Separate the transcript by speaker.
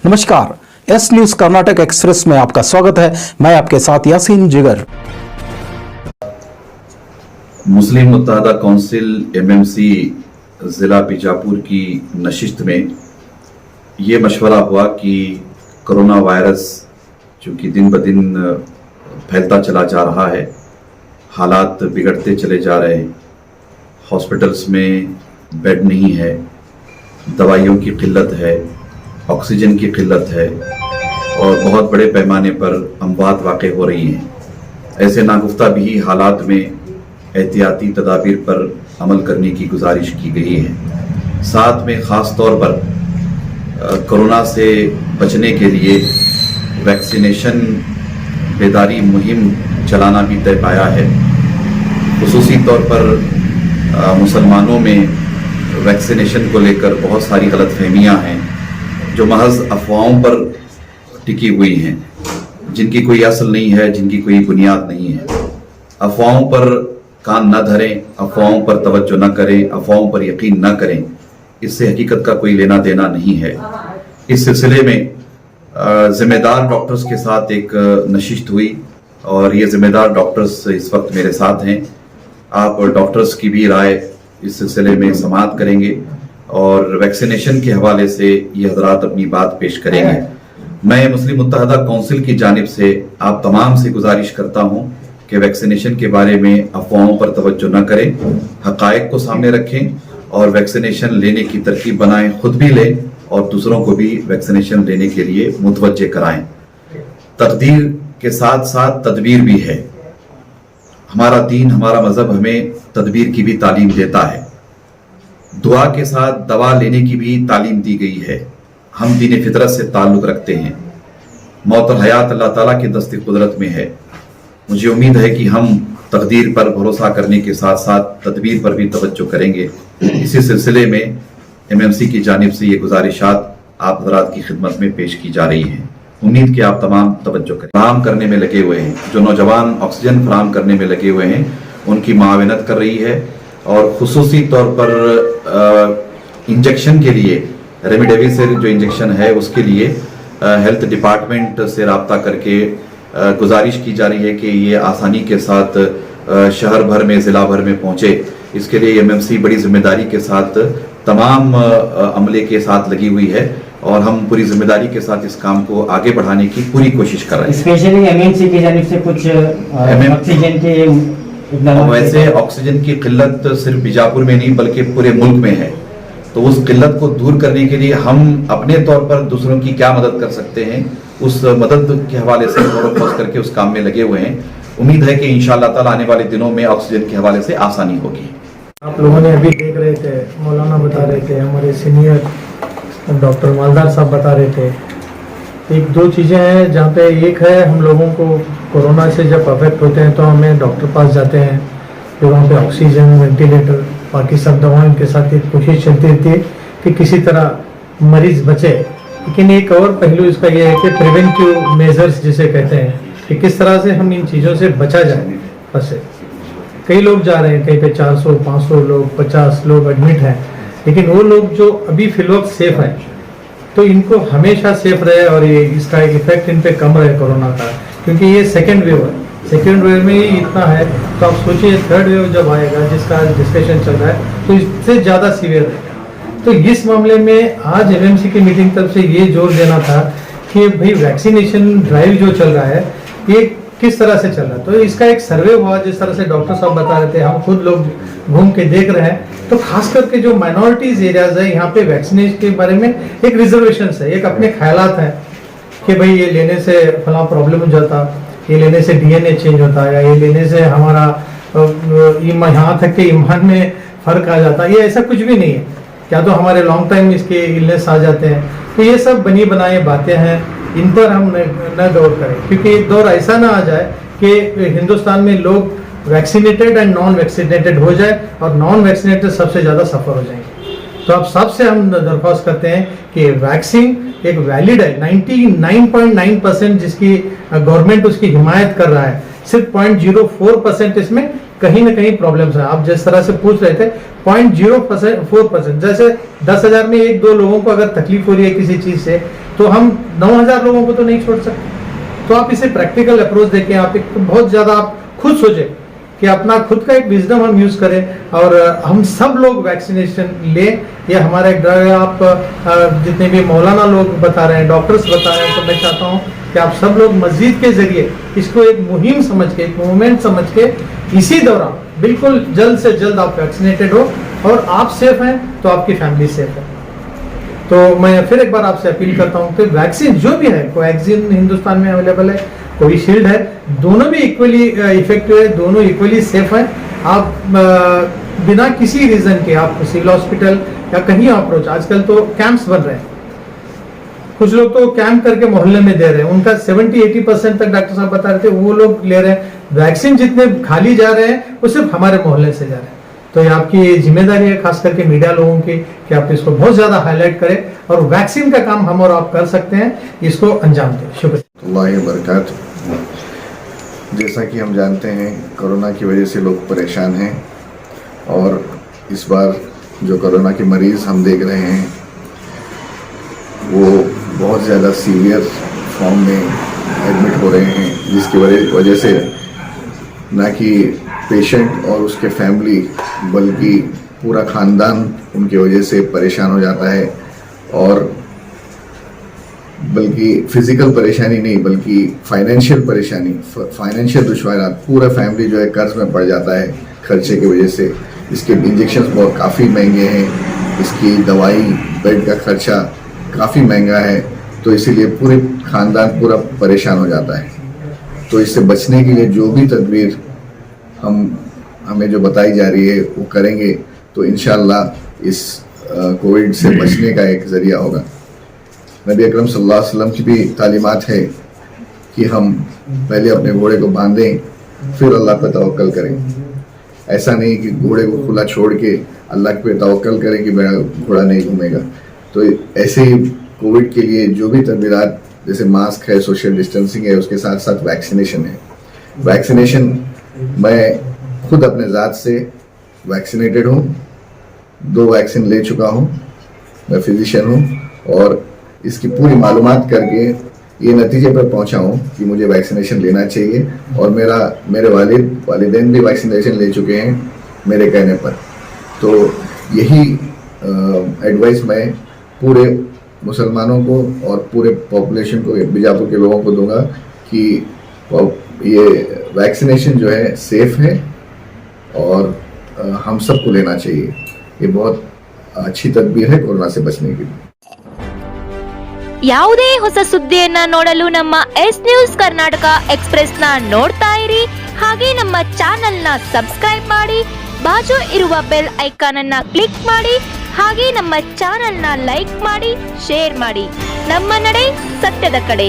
Speaker 1: नमस्कार, S news Karnataka express में आपका स्वागत है। मैं आपके साथ यासीन जिगर।
Speaker 2: मुस्लिम मुत्तहदा काउंसिल एमएमसी ज़िला बीजापुर की नशिस्त में ये मशवरा हुआ कि कोरोना वायरस चूँकि दिन ब दिन फैलता चला जा रहा है, हालात बिगड़ते चले जा रहे हैं, हॉस्पिटल्स में बेड नहीं है, दवाइयों की किल्लत है, ऑक्सीजन की किल्लत है और बहुत बड़े पैमाने पर अमवात वाक़ हो रही हैं। ऐसे नागुफ्ता भी हालात में एहतियाती तदाबीर पर अमल करने की गुजारिश की गई है। साथ में ख़ास तौर पर कोरोना से बचने के लिए वैक्सीनेशन बेदारी मुहिम चलाना भी तय पाया है। खुसूसी तौर पर मुसलमानों में वैक्सीनेशन को लेकर बहुत सारी गलतफहमियां हैं जो महज अफवाहों पर टिकी हुई हैं, जिनकी कोई असल नहीं है, जिनकी कोई बुनियाद नहीं है। अफवाहों पर कान न धरें, अफवाहों पर तवज्जो न करें, अफवाहों पर यकीन न करें, इससे हकीकत का कोई लेना देना नहीं है। इस सिलसिले में जिम्मेदार डॉक्टर्स के साथ एक नशिस्त हुई और ये जिम्मेदार डॉक्टर्स इस वक्त मेरे साथ हैं। आप डॉक्टर्स की भी राय इस सिलसिले में समाअत करेंगे और वैक्सीनेशन के हवाले से ये हजरात अपनी बात पेश करेंगे। मैं मुस्लिम मुत्तहदा काउंसिल की जानिब से आप तमाम से गुजारिश करता हूँ कि वैक्सीनेशन के बारे में अफवाहों पर तवज्जो न करें, हक़ाइक़ को सामने रखें और वैक्सीनेशन लेने की तरकीब बनाएं, खुद भी लें और दूसरों को भी वैक्सीनेशन लेने के लिए मुतवज्जे कराएं। तकदीर के साथ साथ तदबीर भी है। हमारा दीन, हमारा मजहब हमें तदबीर की भी तालीम देता है। दुआ के साथ दवा लेने की भी तालीम दी गई है। हम दीन फितरत से ताल्लुक़ रखते हैं। मौत और हयात अल्लाह ताला की दस्ती कुदरत में है। मुझे उम्मीद है कि हम तकदीर पर भरोसा करने के साथ साथ तदबीर पर भी तवज्जो करेंगे। इसी सिलसिले में एमएमसी की जानिब से ये गुजारिशात आप हज़रात की खिदमत में पेश की जा रही हैं। उम्मीद कि आप तमाम तवज्जो करें। फराहम करने में लगे हुए हैं, जो नौजवान ऑक्सीजन फराहम करने में लगे हुए हैं उनकी मावनत कर रही है और खुसूसी तौर पर इंजेक्शन के लिए रेमडेसिविर जो इंजेक्शन है उसके लिए हेल्थ डिपार्टमेंट से रब्ता करके गुजारिश की जा रही है कि ये आसानी के साथ शहर भर में, ज़िला भर में पहुँचे। इसके लिए एमएमसी बड़ी जिम्मेदारी के साथ तमाम अमले के साथ लगी हुई है और हम पूरी जिम्मेदारी के साथ इस काम को आगे बढ़ाने की पूरी कोशिश कर रहे हैं।
Speaker 3: स्पेशली एमएमसी की जानिब से कुछ ऑक्सीजन के
Speaker 2: वैसे ऑक्सीजन की किल्लत सिर्फ बीजापुर में नहीं बल्कि पूरे मुल्क में है, तो उस किल्लत को दूर करने के लिए हम अपने तौर पर दूसरों की क्या मदद कर सकते हैं, उस मदद के हवाले से फोकस करके उस काम में लगे हुए हैं। उम्मीद है कि इंशाअल्लाह ताला आने वाले दिनों में ऑक्सीजन के हवाले से आसानी होगी।
Speaker 4: आप लोगों ने अभी देख रहे थे, मौलाना बता रहे थे, हमारे सीनियर डॉक्टर मालदार साहब बता रहे थे। एक दो चीज़ें हैं जहाँ पे एक है, हम लोगों को कोरोना से जब अफेक्ट होते हैं तो हमें डॉक्टर पास जाते हैं, फिर वहाँ पे ऑक्सीजन, वेंटिलेटर, बाकी सब दवाओं के साथ एक कोशिश चलती रहती है कि किसी तरह मरीज बचे। लेकिन एक और पहलू इसका यह है कि प्रिवेंटिव मेजर्स जिसे कहते हैं कि किस तरह से हम इन चीज़ों से बचा जाए। बस कई लोग जा रहे हैं, कहीं पे 400, 500 लोग, 50 लोग एडमिट हैं, लेकिन वो लोग जो अभी फिलवक्त सेफ हैं तो इनको हमेशा सेफ रहे और ये इसका इफेक्ट इन पे कम रहे कोरोना का, क्योंकि ये सेकेंड वेव है। सेकेंड वेव में ही इतना है तो आप सोचिए थर्ड वेव जब आएगा, जिसका डिस्कशन चल रहा है, तो इससे ज़्यादा सीवियर रहेगा। तो इस मामले में आज एमएमसी की मीटिंग तरफ से ये जोर देना था कि भाई वैक्सीनेशन ड्राइव जो चल रहा है ये किस तरह से चल रहा है। तो इसका एक सर्वे हुआ, जिस तरह से डॉक्टर साहब बता रहे थे, हम खुद लोग घूम के देख रहे हैं, तो खास करके जो माइनॉरिटीज एरियाज है यहाँ पे वैक्सीनेशन के बारे में एक रिजर्वेशन है, एक अपने ख्यालात हैं कि भाई ये लेने से फला प्रॉब्लम हो जाता, ये लेने से डीएनए चेंज होता है, या ये लेने से हमारा यहाँ तक के ईमान में फर्क आ जाता है। ये ऐसा कुछ भी नहीं है, क्या तो हमारे लॉन्ग टाइम इसके इलनेस आ जाते हैं। तो ये सब बनी बनाई बातें हैं, इन पर हम न गौर करें, क्योंकि एक दौर ऐसा ना आ जाए कि हिंदुस्तान में लोग वैक्सीनेटेड एंड नॉन वैक्सीनेटेड हो जाए और नॉन वैक्सीनेटेड सबसे ज़्यादा सफ़र हो जाएंगे। तो अब सबसे हम दरख्वास्त करते हैं कि वैक्सीन एक वैलिड है, 99.9% जिसकी गवर्नमेंट उसकी हिमायत कर रहा है, सिर्फ 0.04% इसमें कहीं ना कहीं प्रॉब्लम्स है। आप जिस तरह से पूछ रहे थे 0.04%, जैसे 10,000 में 1-2 लोगों को अगर तकलीफ हो रही है किसी चीज से, तो हम 9,000 लोगों को तो नहीं छोड़ सकते। तो आप इसे प्रैक्टिकल अप्रोच देके आप एक बहुत ज्यादा आप खुद सोचे कि अपना खुद का एक विजडम हम यूज करें और हम सब लोग वैक्सीनेशन ले। ये हमारा एक ड्राइव है। आप जितने भी मौलाना लोग बता रहे हैं, डॉक्टर्स बता रहे हैं, तो मैं चाहता हूँ कि आप सब लोग मस्जिद के जरिए इसको एक मुहिम समझ के, एक मूवमेंट समझ के इसी दौरान बिल्कुल जल्द से जल्द आप वैक्सीनेटेड हो और आप सेफ हैं तो आपकी फैमिली सेफ है। तो मैं फिर एक बार आपसे अपील करता हूँ कि वैक्सीन जो भी है, कोवैक्सीन हिंदुस्तान में अवेलेबल है, कोविशील्ड है, दोनों भी इक्वली इफेक्टिव है, दोनों इक्वली सेफ है। आप बिना किसी रीजन के आप सिविल हॉस्पिटल या कहीं अप्रोच, आजकल तो कैंप्स बन रहे हैं, कुछ लोग तो कैंप करके मोहल्ले में दे रहे हैं, उनका 70-80% तक डॉक्टर साहब बता रहे थे वो लोग ले रहे हैं। वैक्सीन जितने खाली जा रहे हैं वो सिर्फ हमारे मोहल्ले से जा रहे हैं। तो ये आपकी जिम्मेदारी है, खास करके मीडिया लोगों की, कि आप इसको बहुत ज्यादा हाईलाइट करें और वैक्सीन का काम हम और आप कर सकते हैं, इसको अंजाम दें। शुक्रिया।
Speaker 5: अल्लाह बरकात। जैसा कि हम जानते हैं कोरोना की वजह से लोग परेशान हैं और इस बार जो कोरोना के मरीज़ हम देख रहे हैं वो बहुत ज़्यादा सीवियर फॉर्म में एडमिट हो रहे हैं, जिसकी वजह से ना कि पेशेंट और उसके फैमिली बल्कि पूरा ख़ानदान उनकी वजह से परेशान हो जाता है। और बल्कि फिजिकल परेशानी नहीं बल्कि फाइनेंशियल परेशानी, फाइनेंशियल दुश्वारियाँ, पूरा फैमिली जो है कर्ज में पड़ जाता है खर्चे की वजह से। इसके इंजेक्शंस बहुत काफ़ी महंगे हैं, इसकी दवाई, बेड का खर्चा काफ़ी महंगा है, तो इसीलिए पूरे ख़ानदान पूरा परेशान हो जाता है। तो इससे बचने के लिए जो भी तदबीर हमें जो बताई जा रही है वो करेंगे तो इंशाअल्लाह इस कोविड से बचने का एक ज़रिया होगा। नबी अकरम सल्लल्लाहु अलैहि वसल्लम की भी तालीमात है कि हम पहले अपने घोड़े को बांधें फिर अल्लाह पर तवक्कल करें। ऐसा नहीं कि घोड़े को खुला छोड़ के अल्लाह पे तवक्कल करें कि मेरा घोड़ा नहीं घूमेगा। तो ऐसे ही कोविड के लिए जो भी तदबीरात, जैसे मास्क है, सोशल डिस्टेंसिंग है, उसके साथ साथ वैक्सीनेशन है। वैक्सीनेशन मैं खुद अपने ज़ात से वैक्सीनेटेड हूँ, 2 वैक्सीन ले चुका हूँ, मैं फिजिशियन हूँ और इसकी पूरी मालूमात करके ये नतीजे पर पहुँचा हूँ कि मुझे वैक्सीनेशन लेना चाहिए। और मेरे वालिदैन भी वैक्सीनेशन ले चुके हैं मेरे कहने पर। तो यही एडवाइस मैं पूरे मुसलमानों को और पूरे पॉपुलेशन को, बीजापुर के लोगों को दूंगा कि ये वैक्सीनेशन जो है सेफ है और हम सबको लेना चाहिए। ये बहुत अच्छी तदबीर है कोरोना से बचने के लिए।
Speaker 6: ಯಾವುದೇ ಹೊಸ ಸುದ್ದಿಯನ್ನ ನೋಡಲು ನಮ್ಮ ಎಸ್ ನ್ಯೂಸ್ ಕರ್ನಾಟಕ ಎಕ್ಸ್‌ಪ್ರೆಸ್ ನ ನೋಡ್ತಾ ಇರಿ, ಹಾಗೆ ನಮ್ಮ ಚಾನೆಲ್ ನ ಸಬ್ಸ್ಕ್ರೈಬ್ ಮಾಡಿ, ಬಾಜು ಇರುವ ಬೆಲ್ ಐಕಾನ್ ಅನ್ನ ಕ್ಲಿಕ್ ಮಾಡಿ, ಹಾಗೆ ನಮ್ಮ ಚಾನೆಲ್ ನ ಲೈಕ್ ಮಾಡಿ, ಶೇರ್ ಮಾಡಿ. ನಮ್ಮ ನಡೆ ಸತ್ಯದ ಕಡೆ.